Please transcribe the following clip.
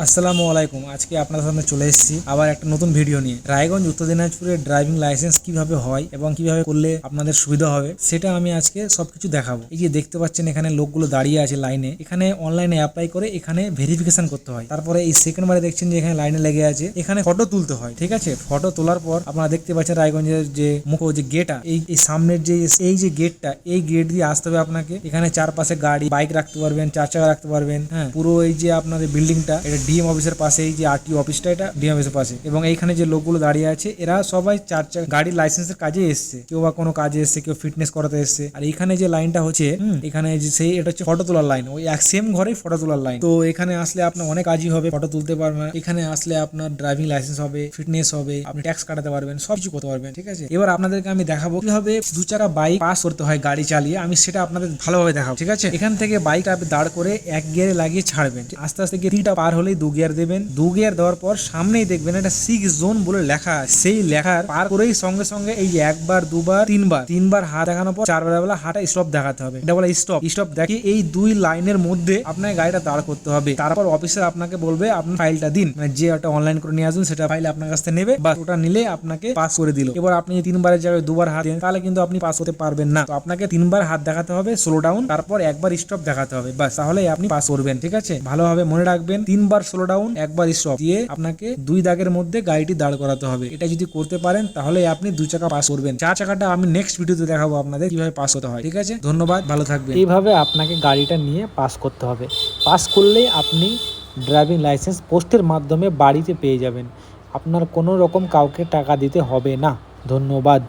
আসসালামু আলাইকুম। আজকে আপনাদের সামনে চলে এসেছি আবার একটা নতুন ভিডিও নিয়ে। রায়গঞ্জ উত্তর দিনাজপুরের ড্রাইভিং লাইসেন্স কিভাবে হয় এবং কিভাবে করলে আপনাদের সুবিধা হবে সেটা আমি আজকে সবকিছু দেখাবো। এই যে দেখতে পাচ্ছেন এখানে লোকগুলো দাঁড়িয়ে আছে লাইনে, এখানে অনলাইনে অ্যাপ্লাই করে এখানে ভেরিফিকেশন করতে হয়। তারপরে এই সেকেন্ড বারে দেখছেন যে এখানে লাইনে লেগে আছে, এখানে ফটো তুলতে হয়। ঠিক আছে, ফটো তোলার পর আপনারা দেখতে পাচ্ছেন রায়গঞ্জের যে মুখ্য যে গেটটা, এই সামনের যে এই যে গেটটা, এই গেট দিয়ে আসতে হবে আপনাকে। এখানে চারপাশে গাড়ি বাইক রাখতে পারবেন, চার চাকা রাখতে পারবেন। হ্যাঁ, পুরো এই যে আপনাদের বিল্ডিংটা এটা ডিএম অফিসের পাশে, এই যে আরটিও অফিসটা এটা ডিএম অফিসের পাশে। এবং এইখানে যে লোকগুলো দাঁড়িয়ে আছে এরা সবাই চার চাকা গাড়ির লাইসেন্সের কাজে এসছে, কেউ বা কোনো কাজে এসছে, কেউ ফিটনেস করাতে এসছে। আর এখানে যে লাইনটা হচ্ছে এখানে যে সেই এটা হচ্ছে ফটো তোলার লাইন, ওই এক সেম ঘরে ফটো তোলার লাইন। তো এখানে আসলে আপনার অনেক কাজই হবে, ফটো তুলতে পারবেন, এখানে আসলে আপনার ড্রাইভিং লাইসেন্স হবে, ফিটনেস হবে, আপনি ট্যাক্স কাটাতে পারবেন, সবকিছু করতে পারবেন। ঠিক আছে, এবার আপনাদেরকে আমি দেখাবো কিভাবে দু চাকা বাইক পাস করতে হয় গাড়ি চালিয়ে। আমি সেটা আপনাদের ভালোভাবে দেখাবো। ঠিক আছে, এখান থেকে বাইক আপনি দাঁড় করে এক গিয়ারে লাগিয়ে ছাড়বেন। আস্তে আস্তে গিয়ে পার হলেই দু গিয়ার দেবেন। দু গিয়ার দেওয়ার পর সামনেই দেখবেন একটা 6 জোন বলে লেখা আছে। সেই লেখার পার করেই সঙ্গে সঙ্গে এই যে একবার দুবার তিনবার হাত দেখানোর পর চারবার বেলা হাঁটা স্টপ দেখাতে হবে। এটা বলে স্টপ দেখিয়ে এই দুই লাইনের মধ্যে আপনার গাড়িটা দাঁড় করতে হবে। তারপর অফিসার আপনাকে বলবে আপনি ফাইলটা দিন, মানে যে ওটা অনলাইন করে নিয়ে আসুন সেটা ফাইল আপনার কাছ থেকে নেবে, বা ওটা নিলে আপনাকে পাস করে দিল। এবার আপনি তিনবারের জায়গায় দুবার হাত দেন, তাহলে কিন্তু আপনি পাস করতে পারবেন না। তো আপনাকে তিনবার হাত দেখাতে হবে, স্লো ডাউন, তারপর একবার স্টপ দেখাতে হবে, বাস, তাহলে আপনি পাস করবেন। ঠিক আছে, ভালোভাবে মনে রাখবেন, তিনবার স্লো ডাউন একবার স্টপ দিয়ে আপনাকে দুই দাগের মধ্যে গাড়িটি দাঁড় করাতে হবে। এটা যদি করতে পারেন তাহলে আপনি দুই চাকা পাস করবেন। চার চাকাটা আমি নেক্সট ভিডিওতে দেখাবো আপনাদের কিভাবে পাস হতে হয়। ঠিক আছে, ধন্যবাদ, ভালো থাকবেন। এইভাবে আপনাকে গাড়িটা নিয়ে পাস করতে হবে। পাস করলেই আপনি ড্রাইভিং লাইসেন্স পোস্টের মাধ্যমে বাড়িতে পেয়ে যাবেন। আপনার কোনো রকম কাউকে টাকা দিতে হবে না। ধন্যবাদ।